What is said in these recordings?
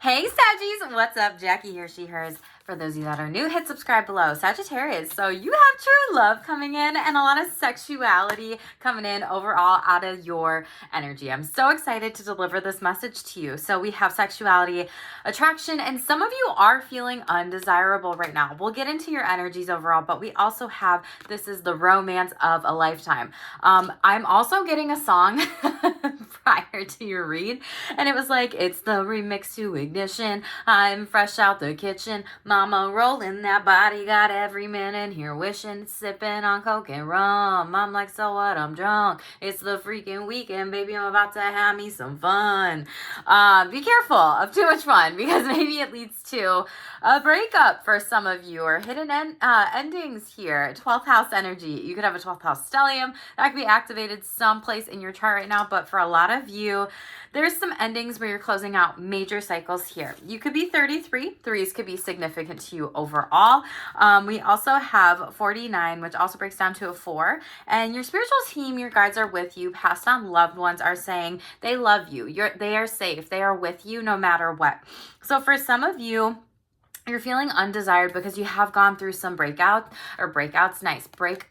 Hey Saggies, what's up? Jackie here, she, hers. For those of you that are new, hit subscribe below. Sagittarius, so you have true love coming in and a lot of sexuality coming in overall out of your energy. I'm so excited to deliver this message to you. So we have sexuality, attraction, and some of you are feeling undesirable right now. We'll get into your energies overall, but we also have, this is the romance of a lifetime. I'm also getting a song prior to your read, and it was like, it's the remix to Ignition. I'm fresh out the kitchen. Mama rolling that body, got every man in here wishing, sipping on coke and rum. I'm like, so what? I'm drunk. It's the freaking weekend, baby. I'm about to have me some fun. Be careful of too much fun because maybe it leads to a breakup for some of you or hidden endings here. 12th house energy. You could have a 12th house stellium that could be activated someplace in your chart right now, but for a lot of you, there's some endings where you're closing out major cycles here. You could be 33. Threes could be significant to you overall. We also have 49, which also breaks down to a 4. And your spiritual team, your guides are with you. Passed on loved ones are saying they love you. They are safe. They are with you no matter what. So for some of you, you're feeling undesired because you have gone through some breakouts, breakups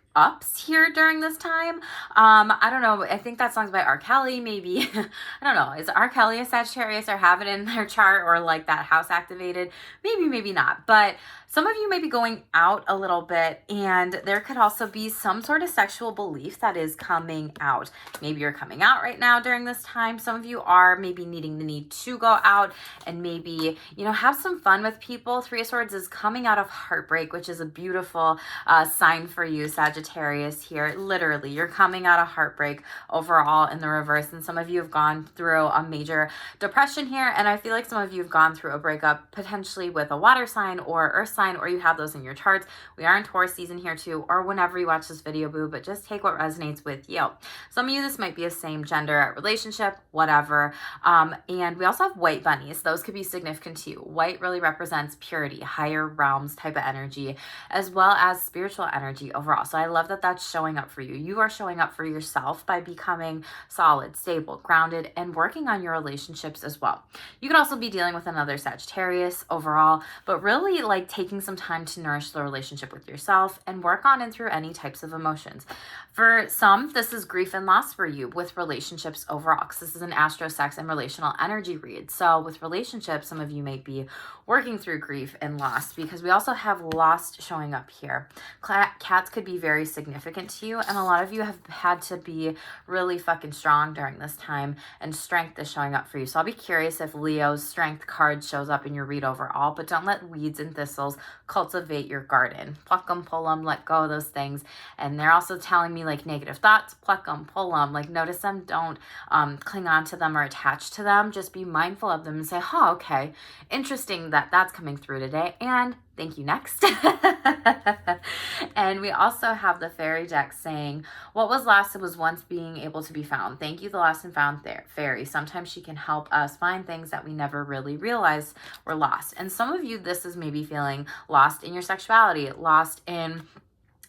here during this time. I don't know. I think that song's by R. Kelly, maybe. I don't know. Is R. Kelly a Sagittarius or have it in their chart or like that house activated? Maybe, maybe not. But some of you may be going out a little bit, and there could also be some sort of sexual belief that is coming out. Maybe you're coming out right now during this time. Some of you are maybe needing the need to go out and maybe, have some fun with people. Three of Swords is coming out of heartbreak, which is a beautiful sign for you, Sagittarius here. Literally, you're coming out of heartbreak overall in the reverse. And some of you have gone through a major depression here. And I feel like some of you have gone through a breakup potentially with a water sign or earth sign, or you have those in your charts. We are in Taurus season here too, or whenever you watch this video, boo, but just take what resonates with you. Some of you, this might be a same gender relationship, whatever. And we also have white bunnies. Those could be significant to you. White really represents purity, higher realms type of energy, as well as spiritual energy overall. So I love that that's showing up for you. You are showing up for yourself by becoming solid, stable, grounded, and working on your relationships as well. You could also be dealing with another Sagittarius overall, but really like taking some time to nourish the relationship with yourself and work on and through any types of emotions. For some, this is grief and loss for you with relationships overall, because this is an astro, sex, and relational energy read. So with relationships, some of you might be working through grief and loss because we also have lost showing up here. Cats could be very significant to you, and a lot of you have had to be really fucking strong during this time, and strength is showing up for you. So I'll be curious if Leo's strength card shows up in your read overall, but don't let weeds and thistles cultivate your garden. Pluck them, pull them, let go of those things. And they're also telling me like negative thoughts, pluck them, pull them, like notice them, don't cling on to them or attach to them. Just be mindful of them and say, oh, okay, interesting that that's coming through today. And thank you, next. And we also have the fairy deck saying, what was lost was once being able to be found. Thank you, the lost and found fairy. Sometimes she can help us find things that we never really realized were lost. And some of you, this is maybe feeling lost in your sexuality, lost in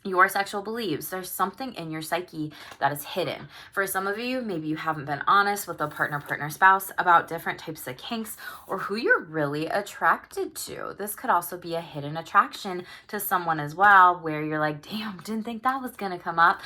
your sexual beliefs. There's something in your psyche that is hidden. For some of you, maybe you haven't been honest with a partner, spouse about different types of kinks or who you're really attracted to. This could also be a hidden attraction to someone as well, where you're like, damn, didn't think that was gonna come up.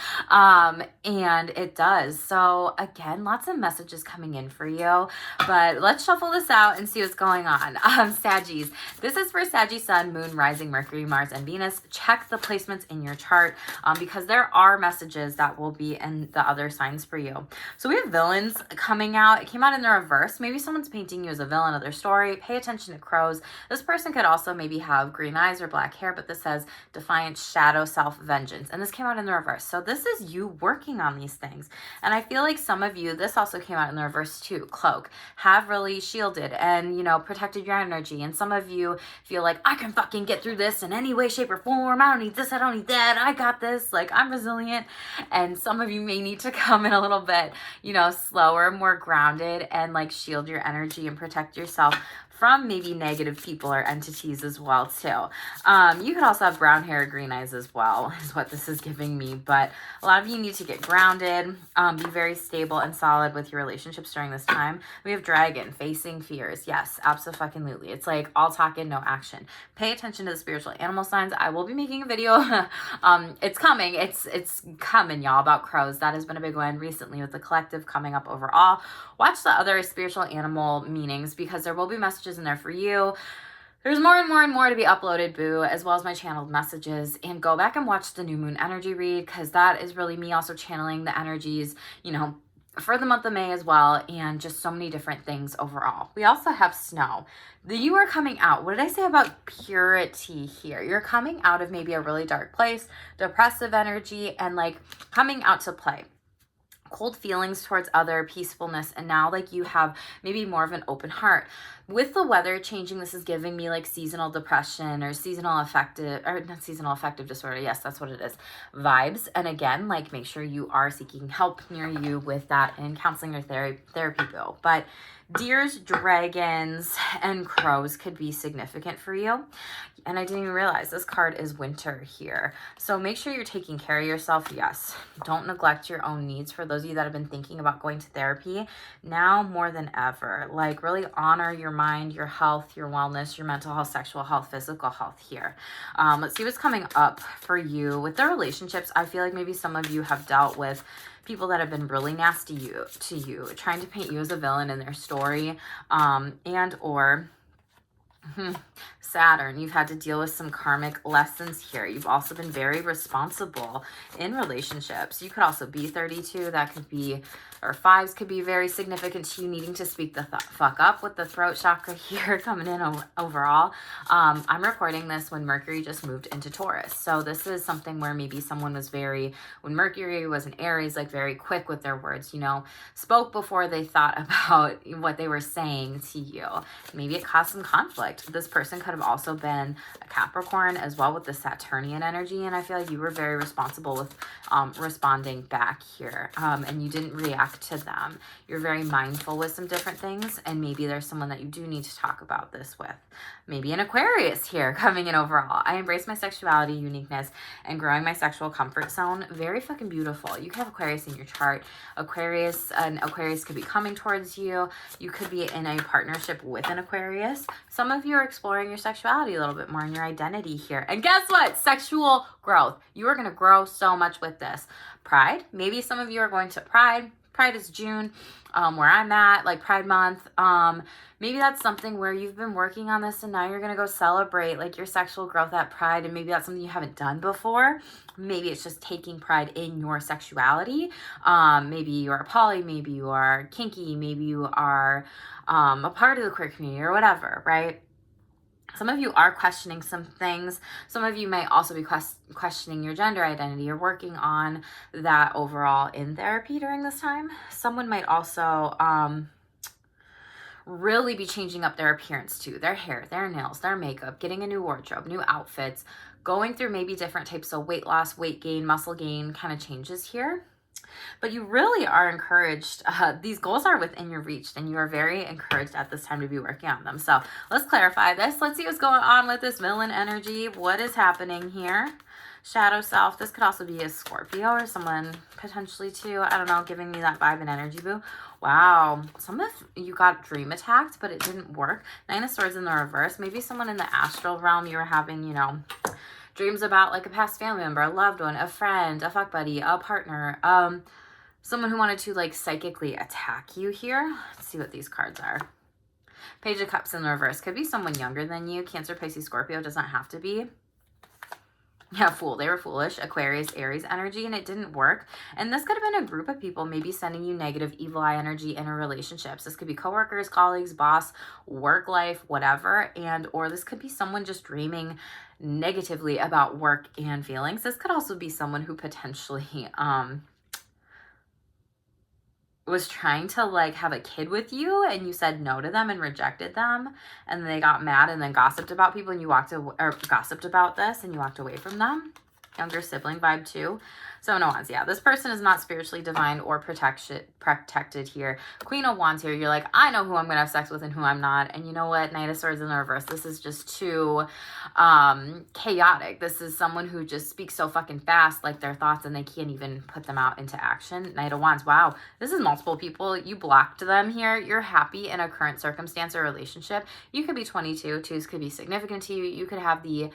And it does. So again, lots of messages coming in for you, but let's shuffle this out and see what's going on. Saggies, this is for Saggy Sun, Moon, Rising, Mercury, Mars, and Venus. Check the placements in your chart because there are messages that will be in the other signs for you. So we have villains coming out. It came out in the reverse. Maybe someone's painting you as a villain of their story. Pay attention to crows. This person could also maybe have green eyes or black hair, but this says defiant, shadow, self-vengeance. And this came out in the reverse. So this is you working on these things. And I feel like some of you, this also came out in the reverse too. Cloak. Have really shielded and, protected your energy. And some of you feel like, I can fucking get through this in any way, shape, or form. I don't need this. I don't need that. good, I got this, like I'm resilient. And some of you may need to come in a little bit, you know, slower, more grounded, and like shield your energy and protect yourself from maybe negative people or entities as well too. You could also have brown hair, green eyes as well, is what this is giving me. But a lot of you need to get grounded, be very stable and solid with your relationships during this time. We have dragon, facing fears. Yes, absolutely. It's like all talk and no action. Pay attention to the spiritual animal signs. I will be making a video. It's coming. It's coming, y'all, about crows. That has been a big one recently with the collective coming up overall. Watch the other spiritual animal meanings because there will be messages in there for you. There's more and more and more to be uploaded, boo, as well as my channeled messages. And go back and watch the new moon energy read because that is really me also channeling the energies, you know, for the month of May as well, and just so many different things overall. We also have snow. You are coming out. What did I say about purity here? You're coming out of maybe a really dark place, depressive energy, and like coming out to play. Cold feelings towards other, peacefulness, and now like you have maybe more of an open heart. With the weather changing, this is giving me like seasonal depression or seasonal affective, or not seasonal affective disorder. Yes, that's what it is. Vibes. And again, like make sure you are seeking help near you with that in counseling or therapy bill. But deers, dragons, and crows could be significant for you. And I didn't even realize this card is winter here. So make sure you're taking care of yourself. Yes. Don't neglect your own needs. For those of you that have been thinking about going to therapy, now more than ever, like really honor your mind, your health, your wellness, your mental health, sexual health, physical health here. Let's see what's coming up for you with the relationships. I feel like maybe some of you have dealt with people that have been really nasty to you, trying to paint you as a villain in their story, and or Saturn, you've had to deal with some karmic lessons here. You've also been very responsible in relationships. You could also be 32. That could be, or fives could be very significant to you needing to speak the fuck up with the throat chakra here coming in overall. I'm recording this when Mercury just moved into Taurus. So this is something where maybe someone was very, when Mercury was in Aries, like very quick with their words, you know, spoke before they thought about what they were saying to you. Maybe it caused some conflict. This person could have also been a Capricorn as well with the Saturnian energy. And I feel like you were very responsible with responding back here. And you didn't react to them. You're very mindful with some different things. And maybe there's someone that you do need to talk about this with. Maybe an Aquarius here coming in overall. I embrace my sexuality, uniqueness, and growing my sexual comfort zone. Very fucking beautiful. You could have Aquarius in your chart. An Aquarius could be coming towards you. You could be in a partnership with an Aquarius. Some of you are exploring your sexuality a little bit more and your identity here. And guess what? Sexual growth. You are going to grow so much with this. Pride. Maybe some of you are going to Pride. Pride is June, where I'm at, like Pride Month. Maybe that's something where you've been working on this and now you're going to go celebrate like your sexual growth at Pride. And maybe that's something you haven't done before. Maybe it's just taking pride in your sexuality. Maybe you are poly, maybe you are kinky, maybe you are a part of the queer community or whatever, right? Some of you are questioning some things. Some of you might also be questioning your gender identity or working on that overall in therapy during this time. Someone might also really be changing up their appearance too. Their hair, their nails, their makeup, getting a new wardrobe, new outfits, going through maybe different types of weight loss, weight gain, muscle gain kind of changes here. But you really are encouraged. These goals are within your reach, and you are very encouraged at this time to be working on them. So let's clarify this. Let's see what's going on with this villain energy. What is happening here? Shadow self. This could also be a Scorpio or someone potentially too. I don't know, giving me that vibe and energy, boo. Wow. Some of you got dream attacked, but it didn't work. Nine of Swords in the reverse. Maybe someone in the astral realm you were having, you know, dreams about like a past family member, a loved one, a friend, a fuck buddy, a partner, someone who wanted to like psychically attack you here. Let's see what these cards are. Page of Cups in the reverse. Could be someone younger than you. Cancer, Pisces, Scorpio. Does not have to be. Yeah, Fool. They were foolish. Aquarius, Aries energy, and it didn't work. And this could have been a group of people maybe sending you negative, evil eye energy in a relationships. This could be coworkers, colleagues, boss, work life, whatever. And or this could be someone just dreaming negatively about work and feelings. This could also be someone who potentially was trying to like have a kid with you and you said no to them and rejected them, and they got mad and then gossiped about people and you gossiped about this and you walked away from them. younger sibling vibe too. Seven of Wands, yeah, this person is not spiritually divine or protected here. Queen of Wands here, you're like, I know who I'm going to have sex with and who I'm not. And you know what? Knight of Swords in the reverse. This is just too chaotic. This is someone who just speaks so fucking fast, like their thoughts, and they can't even put them out into action. Knight of Wands, wow. This is multiple people. You blocked them here. You're happy in a current circumstance or relationship. You could be 22. Twos could be significant to you. You could be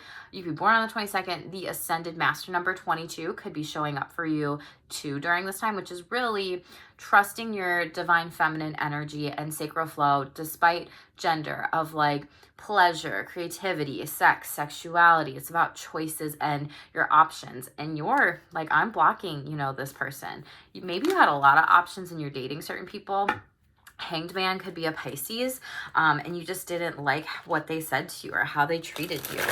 born on the 22nd. The ascended master number 22 could be showing up for you too during this time, which is really trusting your divine feminine energy and sacral flow despite gender, of like pleasure, creativity, sex, sexuality. It's about choices and your options. And you're like, I'm blocking, this person. Maybe you had a lot of options and you're dating certain people. Hanged Man could be a Pisces, and you just didn't like what they said to you or how they treated you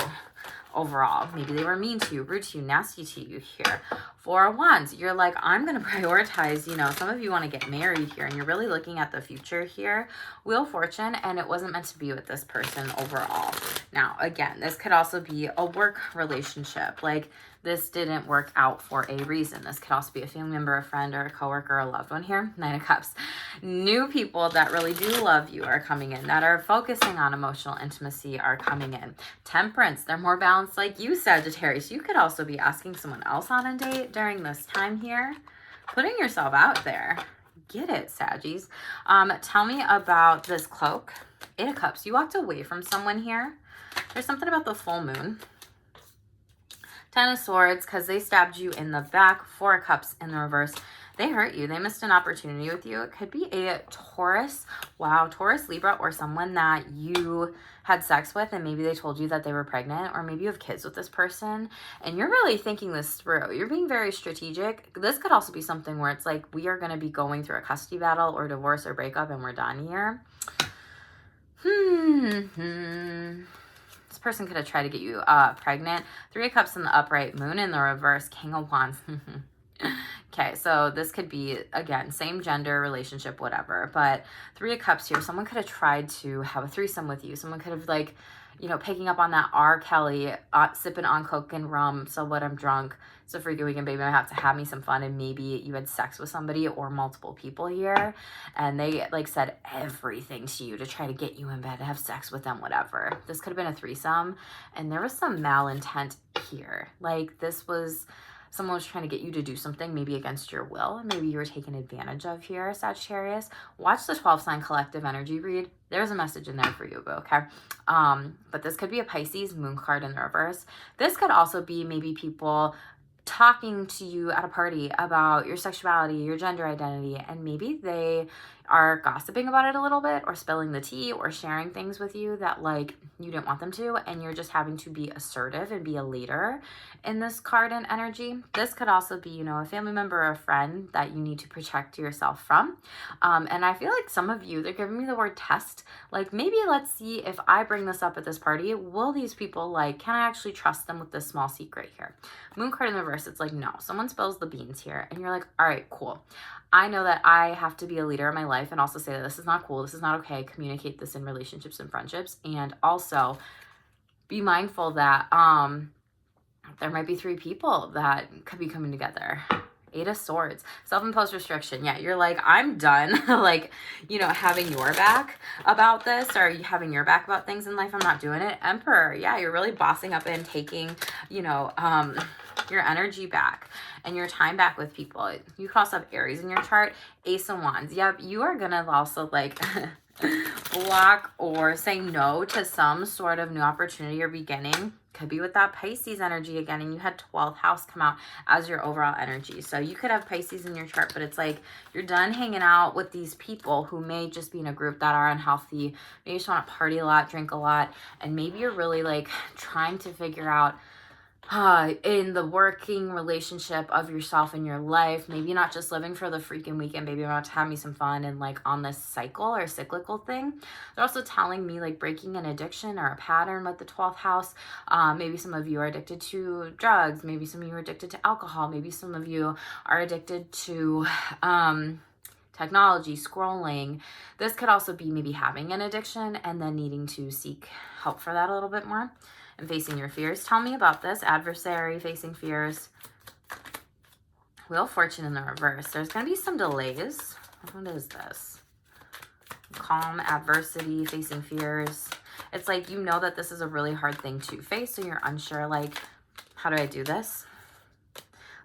overall. Maybe they were mean to you, rude to you, nasty to you here. Four of Wands, you're like, I'm going to prioritize, some of you want to get married here and you're really looking at the future here. Wheel of Fortune, and it wasn't meant to be with this person overall. Now, again, this could also be a work relationship. Like, this didn't work out for a reason. This could also be a family member, a friend, or a coworker, or a loved one here. Nine of Cups. New people that really do love you are coming in, that are focusing on emotional intimacy are coming in. Temperance, they're more balanced like you, Sagittarius. You could also be asking someone else on a date during this time here. Putting yourself out there. Get it, Saggies. Tell me about this cloak. Eight of Cups. You walked away from someone here. There's something about the full moon. Ten of Swords, because they stabbed you in the back. Four of Cups in the reverse. They hurt you. They missed an opportunity with you. It could be a Taurus. Wow, Taurus, Libra, or someone that you had sex with and maybe they told you that they were pregnant, or maybe you have kids with this person and you're really thinking this through. You're being very strategic. This could also be something where it's like, we are going to be going through a custody battle or divorce or breakup and we're done here. This person could have tried to get you pregnant. Three of Cups in the upright, Moon in the reverse, King of Wands. Okay, so this could be, again, same gender, relationship, whatever. But Three of Cups here, someone could have tried to have a threesome with you. Someone could have, like, picking up on that R. Kelly, sipping on Coke and rum. So what, I'm drunk. It's a freaking weekend, baby. I have to have me some fun. And maybe you had sex with somebody or multiple people here. And they, like, said everything to you to try to get you in bed, to have sex with them, whatever. This could have been a threesome. And there was some malintent here. Like, this was... someone was trying to get you to do something, maybe against your will, and maybe you were taken advantage of here, Sagittarius. Watch the 12-sign collective energy read. There's a message in there for you, okay? But this could be a Pisces moon card in the reverse. This could also be maybe people talking to you at a party about your sexuality, your gender identity, and maybe they are gossiping about it a little bit or spilling the tea or sharing things with you that, like, you didn't want them to, and you're just having to be assertive and be a leader in this card and energy. This could also be, a family member or a friend that you need to protect yourself from. And I feel like some of you, they're giving me the word test. Like, maybe let's see if I bring this up at this party, will these people, like, can I actually trust them with this small secret here? Moon card in the reverse, it's like, no, someone spills the beans here, and you're like, all right, cool. I know that I have to be a leader in my life and also say that this is not cool, this is not okay, communicate this in relationships and friendships, and also be mindful that there might be three people that could be coming together. Eight of Swords, self-imposed restriction. Yeah, you're like, I'm done, like, having your back about this, or having your back about things in life. I'm not doing it. Emperor, yeah, you're really bossing up and taking, your energy back and your time back with people. You could also have Aries in your chart. Ace of Wands. Yep, you are gonna also, like, block or say no to some sort of new opportunity or beginning. Could be with that Pisces energy again, and you had 12th house come out as your overall energy. So you could have Pisces in your chart, but it's like you're done hanging out with these people who may just be in a group that are unhealthy. Maybe you just want to party a lot, drink a lot, and maybe you're really, like, trying to figure out in the working relationship of yourself in your life, maybe not just living for the freaking weekend, baby, I'm about to have me some fun, and, like, on this cycle or cyclical thing. They're also telling me, like, breaking an addiction or a pattern with the 12th house. Maybe some of you are addicted to drugs. Maybe some of you are addicted to alcohol. Maybe some of you are addicted to technology, scrolling. This could also be maybe having an addiction and then needing to seek help for that a little bit more, and facing your fears. Tell me about this. Adversary, facing fears. Wheel of Fortune in the reverse. There's going to be some delays. What is this? Calm, adversity, facing fears. It's like you know that this is a really hard thing to face, so you're unsure, like, how do I do this?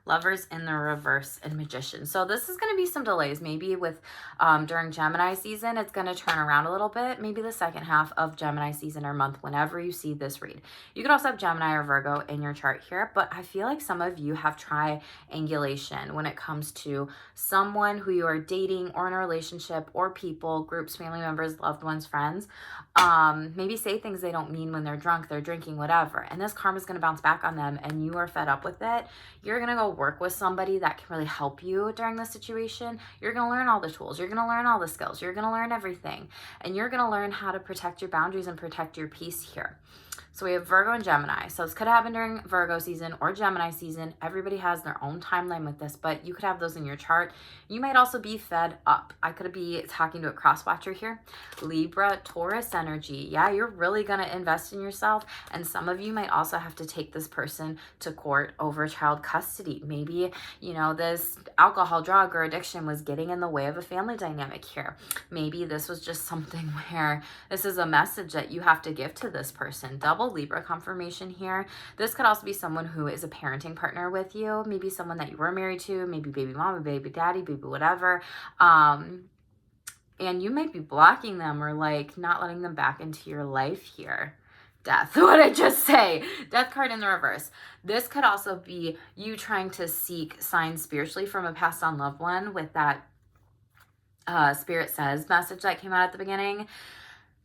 Lovers in the reverse and Magician. So this is going to be some delays. Maybe with during Gemini season, it's going to turn around a little bit. Maybe the second half of Gemini season or month, whenever you see this read. You could also have Gemini or Virgo in your chart here, but I feel like some of you have triangulation when it comes to someone who you are dating or in a relationship, or people, groups, family members, loved ones, friends. Maybe say things they don't mean when they're drunk, they're drinking, whatever. And this karma is going to bounce back on them and you are fed up with it. You're going to go work with somebody that can really help you during this situation. You're going to learn all the tools. You're going to learn all the skills. You're going to learn everything. And you're going to learn how to protect your boundaries and protect your peace here. So we have Virgo and Gemini. So this could happen during Virgo season or Gemini season. Everybody has their own timeline with this, but you could have those in your chart. You might also be fed up. I could be talking to a cross watcher here. Libra, Taurus energy. Yeah, you're really going to invest in yourself. And some of you might also have to take this person to court over child custody. Maybe, you know, this alcohol, drug, or addiction was getting in the way of a family dynamic here. Maybe this was just something where this is a message that you have to give to this person. Double Libra confirmation here. This could also be someone who is a parenting partner with you, maybe someone that you were married to, maybe baby mama, baby daddy, baby whatever, and you might be blocking them or like not letting them back into your life here. Death. What did I just say? Death card in the reverse. This could also be you trying to seek signs spiritually from a passed on loved one with that Spirit Says message that came out at the beginning.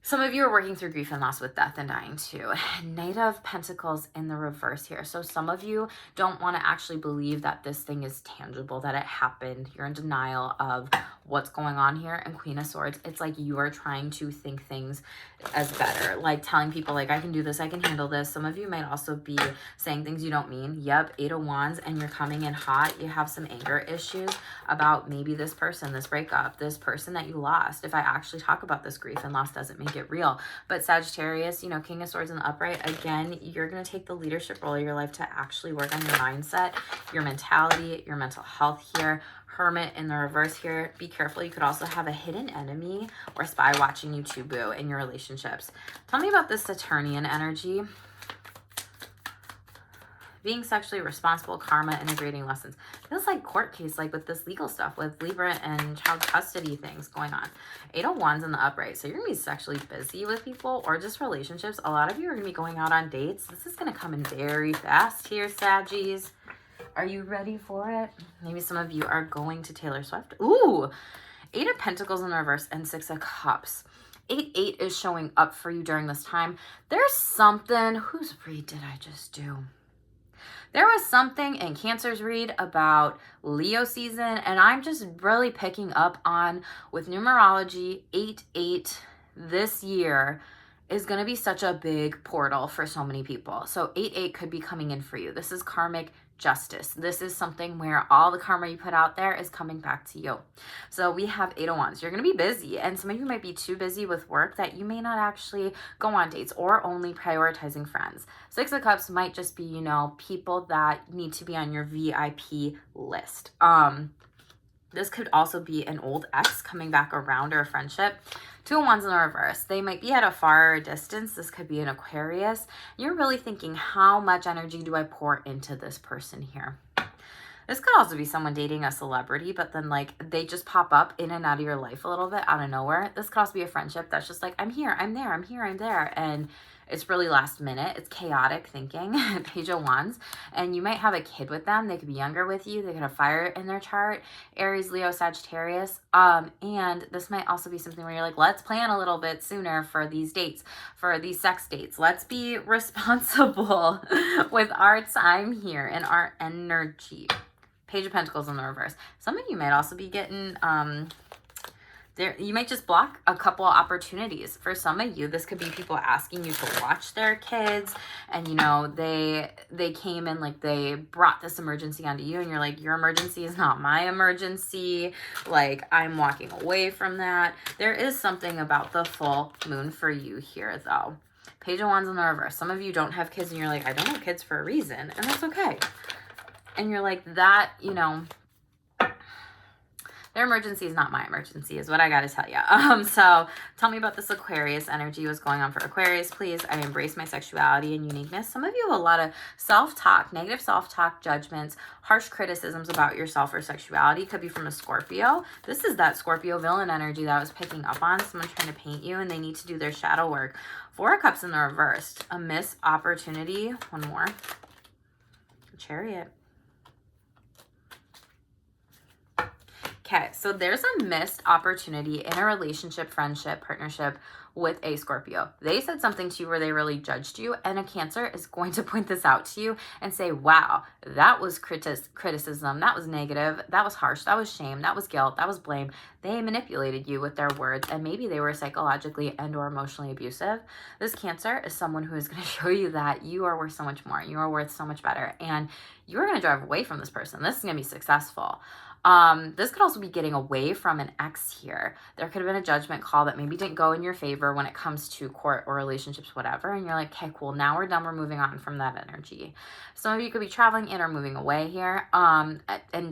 Some of you are working through grief and loss with death and dying too. Knight of Pentacles in the reverse here. So some of you don't want to actually believe that this thing is tangible, that it happened. You're in denial of what's going on here. And Queen of Swords, it's like you are trying to think things as better. Like telling people like, I can do this, I can handle this. Some of you might also be saying things you don't mean. Yep, 8 of Wands, and you're coming in hot. You have some anger issues about maybe this person, this breakup, this person that you lost. If I actually talk about this grief and loss, doesn't make it real. But Sagittarius, you know, King of Swords in the upright, again, you're going to take the leadership role of your life to actually work on your mindset, your mentality, your mental health here. Hermit in the reverse here. Be careful. You could also have a hidden enemy or spy watching you too, boo, in your relationships. Tell me about this Saturnian energy. Being sexually responsible, karma, integrating lessons. Feels like court case, like with this legal stuff with Libra and child custody things going on. 8 of Wands in the upright. So you're going to be sexually busy with people or just relationships. A lot of you are going to be going out on dates. This is going to come in very fast here, Saggies. Are you ready for it? Maybe some of you are going to Taylor Swift. Ooh, 8 of Pentacles in the reverse and 6 of Cups. 8-8 is showing up for you during this time. There's something. Whose read did I just do? There was something in Cancer's read about Leo season, and I'm just really picking up on with numerology, 8-8 this year is going to be such a big portal for so many people. So 8-8 could be coming in for you. This is karmic justice. This is something where all the karma you put out there is coming back to you. So we have 8 of Wands. You're going to be busy, and some of you might be too busy with work that you may not actually go on dates or only prioritizing friends. 6 of Cups might just be, you know, people that need to be on your VIP list. This could also be an old ex coming back around or a friendship. 2 of Wands in the reverse. They might be at a far distance. This could be an Aquarius. You're really thinking, how much energy do I pour into this person here? This could also be someone dating a celebrity, but then like they just pop up in and out of your life a little bit out of nowhere. This could also be a friendship that's just like, I'm here, I'm there, I'm here, I'm there. And it's really last minute. It's chaotic thinking. Page of Wands. And you might have a kid with them. They could be younger with you. They could have fire in their chart. Aries, Leo, Sagittarius. And this might also be something where you're like, let's plan a little bit sooner for these dates, for these sex dates. Let's be responsible with our time here and our energy. Page of Pentacles in the reverse. Some of you might also be getting you might just block a couple of opportunities. For some of you, this could be people asking you to watch their kids, and you know, they came in like they brought this emergency onto you, and you're like, your emergency is not my emergency. Like, I'm walking away from that. There is something about the full moon for you here, though. Page of Wands in the reverse. Some of you don't have kids, and you're like, I don't have kids for a reason, and that's okay. And you're like, that, you know, their emergency is not my emergency, is what I got to tell you. So tell me about this Aquarius energy. What's going on for Aquarius, please? I embrace my sexuality and uniqueness. Some of you have a lot of self-talk, negative self-talk, judgments, harsh criticisms about yourself or sexuality. Could be from a Scorpio. This is that Scorpio villain energy that I was picking up on. Someone trying to paint you, and they need to do their shadow work. Four of Cups in the reversed. A missed opportunity. One more. Chariot. Okay, so there's a missed opportunity in a relationship, friendship, partnership with a Scorpio. They said something to you where they really judged you, and a Cancer is going to point this out to you and say, wow, that was criticism, that was negative, that was harsh, that was shame, that was guilt, that was blame. They manipulated you with their words, and maybe they were psychologically and or emotionally abusive. This Cancer is someone who is going to show you that you are worth so much more, you are worth so much better, and you're going to drive away from this person. This is going to be successful. This could also be getting away from an ex here. There could have been a judgment call that maybe didn't go in your favor when it comes to court or relationships, whatever. And you're like, okay, cool. Now we're done. We're moving on from that energy. Some of you could be traveling in or moving away here, and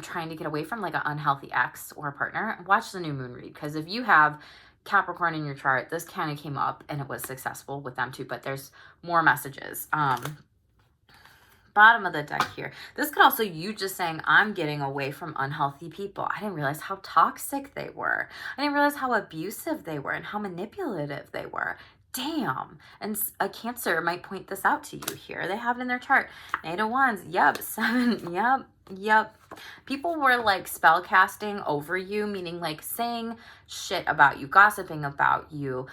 trying to get away from like an unhealthy ex or partner. Watch the new moon read. Because if you have Capricorn in your chart, this kind of came up and it was successful with them too, but there's more messages. Bottom of the deck here. This could also you just saying, I'm getting away from unhealthy people. I didn't realize how toxic they were. I didn't realize how abusive they were and how manipulative they were. Damn. And a Cancer might point this out to you here. They have it in their chart. 8 of Wands. Yep. 7. Yep. People were like spell casting over you, meaning like saying shit about you, gossiping about you.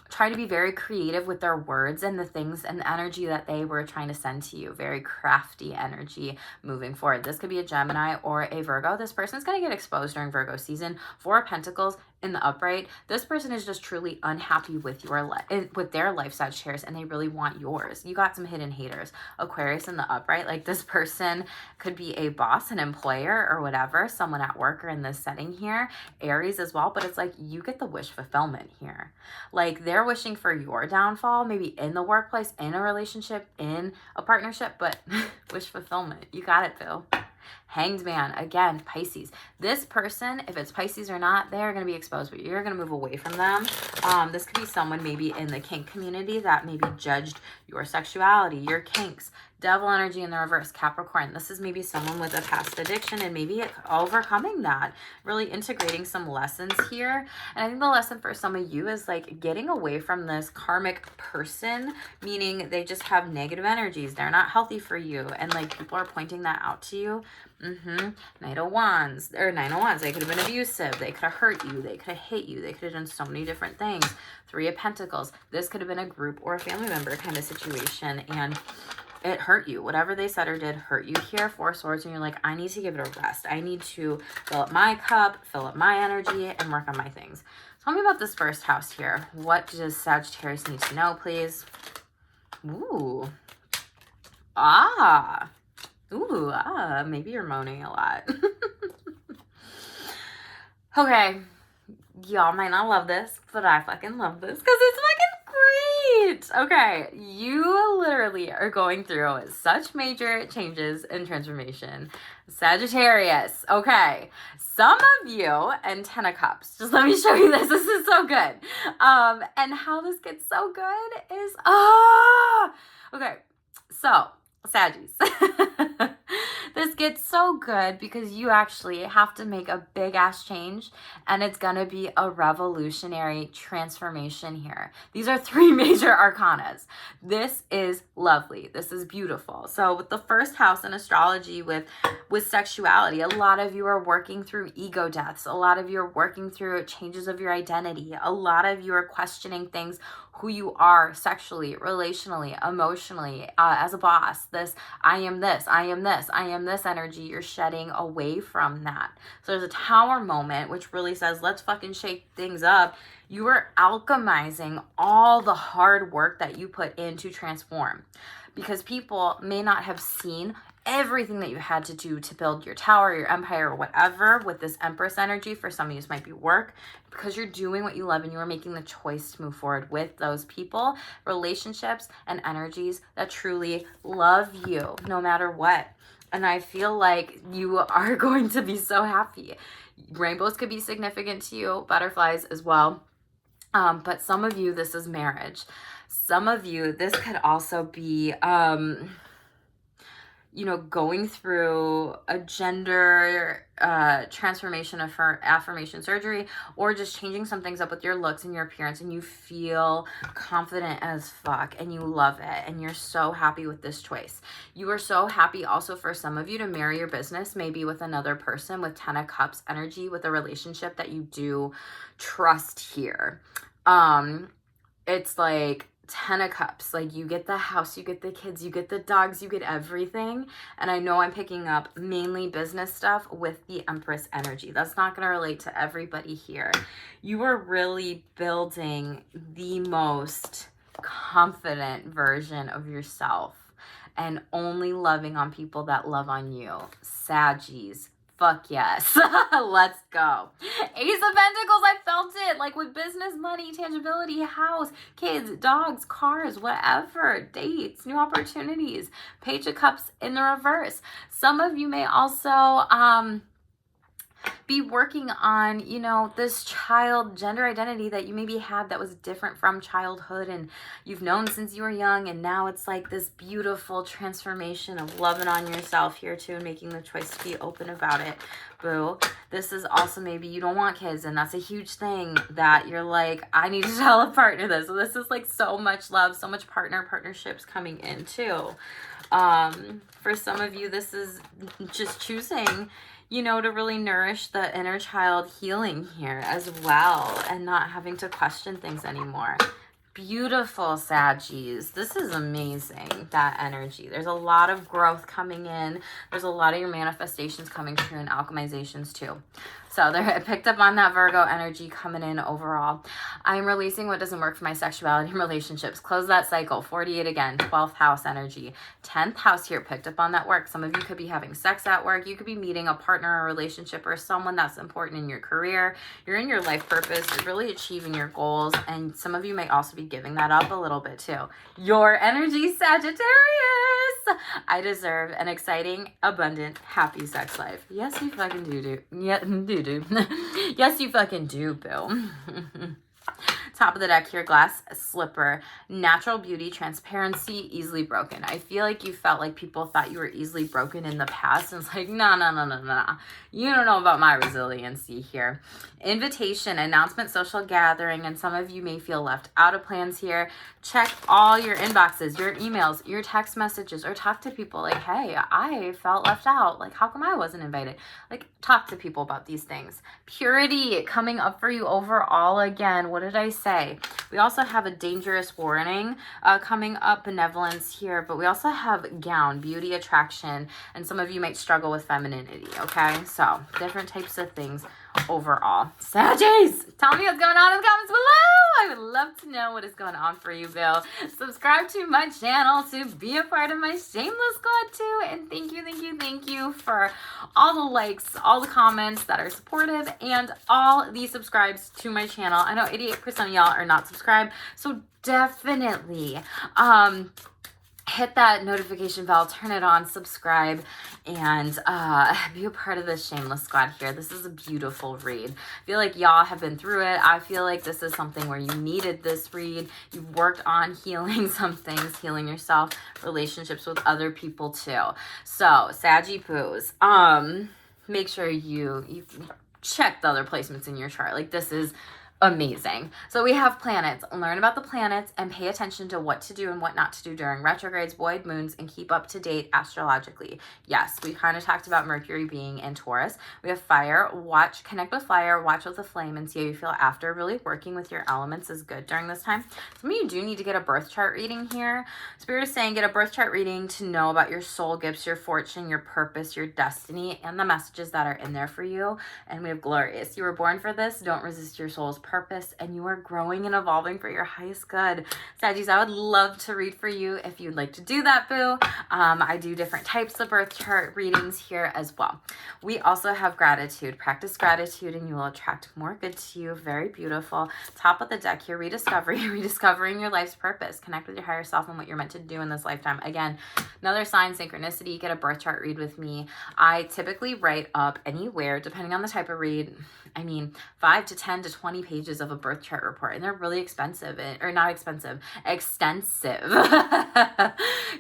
Try to be very creative with their words and the things and the energy that they were trying to send to you. Very crafty energy moving forward. This could be a Gemini or a Virgo. This person's going to get exposed during Virgo season. 4 of Pentacles in the upright. This person is just truly unhappy with with their life, Sagittarius, and they really want yours. You got some hidden haters. Aquarius in the upright. Like, this person could be a boss, an employer, or whatever. Someone at work or in this setting here. Aries as well. But it's like you get the wish fulfillment here. Like, they're wishing for your downfall, maybe in the workplace, in a relationship, in a partnership, but wish fulfillment. You got it, Bill. Hanged Man, again, Pisces. This person, if it's Pisces or not, they're going to be exposed, but you're going to move away from them. This could be someone maybe in the kink community that maybe judged your sexuality, your kinks. Devil energy in the reverse, Capricorn. This is maybe someone with a past addiction and maybe overcoming that, really integrating some lessons here. And I think the lesson for some of you is like getting away from this karmic person, meaning they just have negative energies. They're not healthy for you. And like people are pointing that out to you. Knight of Wands, or 9 of Wands. They could have been abusive. They could have hurt you. They could have hate you. They could have done so many different things. 3 of Pentacles. This could have been a group or a family member kind of situation. And it hurt you. Whatever they said or did hurt you here. 4 Swords, and you're like, I need to give it a rest. I need to fill up my cup, fill up my energy, and work on my things. Tell me about this first house here. What does Sagittarius need to know, please? Ooh. Maybe you're moaning a lot. Okay. Y'all might not love this, but I fucking love this because it's fucking great. Okay, you literally are going through such major changes and transformation. Sagittarius. Okay, some of you, and 10 of Cups. Just let me show you this. This is so good. And how this gets so good is, okay, so Saggies. This gets so good because you actually have to make a big ass change, and it's going to be a revolutionary transformation here. These are 3 major arcanas. This is lovely. This is beautiful. So with the first house in astrology with sexuality, a lot of you are working through ego deaths. A lot of you are working through changes of your identity. A lot of you are questioning things, who you are sexually, relationally, emotionally, as a boss. I am this energy. You're shedding away from that. So there's a tower moment, which really says, let's fucking shake things up. You are alchemizing all the hard work that you put in to transform, because people may not have seen everything that you had to do to build your tower, your empire, or whatever with this Empress energy. For some of you, this might be work, because you're doing what you love and you are making the choice to move forward with those people, relationships, and energies that truly love you no matter what. And I feel like you are going to be so happy. Rainbows could be significant to you, butterflies as well. But some of you, this is marriage. Some of you, this could also be, going through a gender transformation of her affirmation surgery, or just changing some things up with your looks and your appearance, and you feel confident as fuck and you love it and you're so happy with this choice. You are so happy also for some of you to marry your business, maybe with another person with 10 of Cups energy, with a relationship that you do trust here. It's like 10 of Cups, like you get the house, you get the kids, you get the dogs, you get everything. And I know I'm picking up mainly business stuff with the Empress energy. That's not going to relate to everybody here. You are really building the most confident version of yourself and only loving on people that love on you. Saggies. Fuck yes. Let's go. Ace of Pentacles, I felt it. Like with business, money, tangibility, house, kids, dogs, cars, whatever, dates, new opportunities. Page of Cups in the reverse. Some of you may also be working on, this child gender identity that you maybe had that was different from childhood and you've known since you were young, and now it's like this beautiful transformation of loving on yourself here too and making the choice to be open about it. Boo. This is also maybe you don't want kids, and that's a huge thing that you're like, I need to tell a partner this. So this is like so much love, so much partnerships coming in too. For some of you, this is just choosing to really nourish the inner child healing here as well, and not having to question things anymore. Beautiful, Saggies. This is amazing, that energy. There's a lot of growth coming in. There's a lot of your manifestations coming true and alchemizations too. So I picked up on that Virgo energy coming in overall. I'm releasing what doesn't work for my sexuality and relationships. Close that cycle. 48 again. 12th house energy. 10th house here. Picked up on that work. Some of you could be having sex at work. You could be meeting a partner or relationship or someone that's important in your career. You're in your life purpose. You're really achieving your goals. And some of you may also be giving that up a little bit too. Your energy, Sagittarius. I deserve an exciting, abundant, happy sex life. Yes, you fucking do. Yeah, do. Yes, you fucking do, boo. Top of the deck here, glass slipper, natural beauty, transparency, easily broken. I feel like you felt like people thought you were easily broken in the past. And it's like, no. You don't know about my resiliency here. Invitation, announcement, social gathering, and some of you may feel left out of plans here. Check all your inboxes, your emails, your text messages, or talk to people like, hey, I felt left out. Like, how come I wasn't invited? Like, talk to people about these things. Purity coming up for you overall again. What did I say? We also have a dangerous warning coming up, benevolence here, but we also have gown, beauty, attraction, and some of you might struggle with femininity, okay? So different types of things overall. Saggies, tell me what's going on in the comments below. I would love to know what is going on for you, Bill. Subscribe to my channel to be a part of my Shameless squad too. And thank you for all the likes, all the comments that are supportive, and all the subscribes to my channel. I know 88% of y'all are not subscribed, so definitely hit that notification bell, turn it on, subscribe, and be a part of the Shameless squad here. This is a beautiful read. I feel like y'all have been through it. I feel like this is something where you needed this read. You've worked on healing some things, healing yourself, relationships with other people too. So, Saggy Poos, make sure you check the other placements in your chart. Like, this is Amazing. So we have planets. Learn about the planets and pay attention to what to do and what not to do during retrogrades, void moons, and keep up to date astrologically. Yes, we kind of talked about Mercury being in Taurus. We have fire. Connect with fire, watch with the flame, and see how you feel after. Really working with your elements is good during this time. Some of you do need to get a birth chart reading here. Spirit is saying get a birth chart reading to know about your soul gifts, your fortune, your purpose, your destiny, and the messages that are in there for you. And we have glorious. You were born for this. Don't resist your soul's purpose, and you are growing and evolving for your highest good. Saggies, I would love to read for you if you'd like to do that, boo. I do different types of birth chart readings here as well. We also have gratitude. Practice gratitude and you will attract more good to you. Very beautiful. Top of the deck here, rediscovering your life's purpose. Connect with your higher self and what you're meant to do in this lifetime. Again, another sign, synchronicity. Get a birth chart read with me. I typically write up anywhere, depending on the type of read, 5 to 10 to 20 pages of a birth chart report, and they're really expensive, or not expensive, extensive.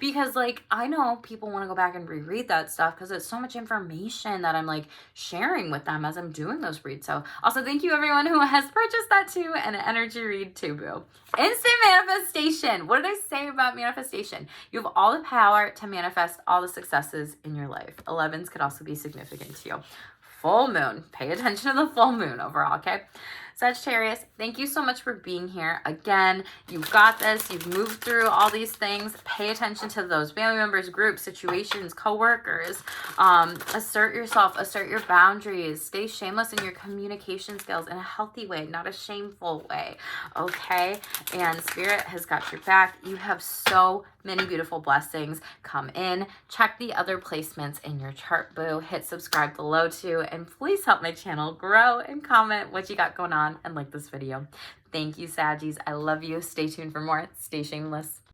Because like, I know people want to go back and reread that stuff because it's so much information that I'm like sharing with them as I'm doing those reads. So also thank you everyone who has purchased that too, and an energy read too, boo. Instant manifestation. What did I say about manifestation? You have all the power to manifest all the successes in your life. 11s could also be significant to you. Full moon. Pay attention to the full moon overall, okay? Sagittarius, thank you so much for being here. Again, you've got this. You've moved through all these things. Pay attention to those family members, groups, situations, co-workers. Assert yourself. Assert your boundaries. Stay shameless in your communication skills in a healthy way, not a shameful way, okay? And Spirit has got your back. You have so many beautiful blessings. Come in, check the other placements in your chart, boo. Hit subscribe below too, and please help my channel grow and comment what you got going on and like this video. Thank you, Saggies. I love you. Stay tuned for more. Stay shameless.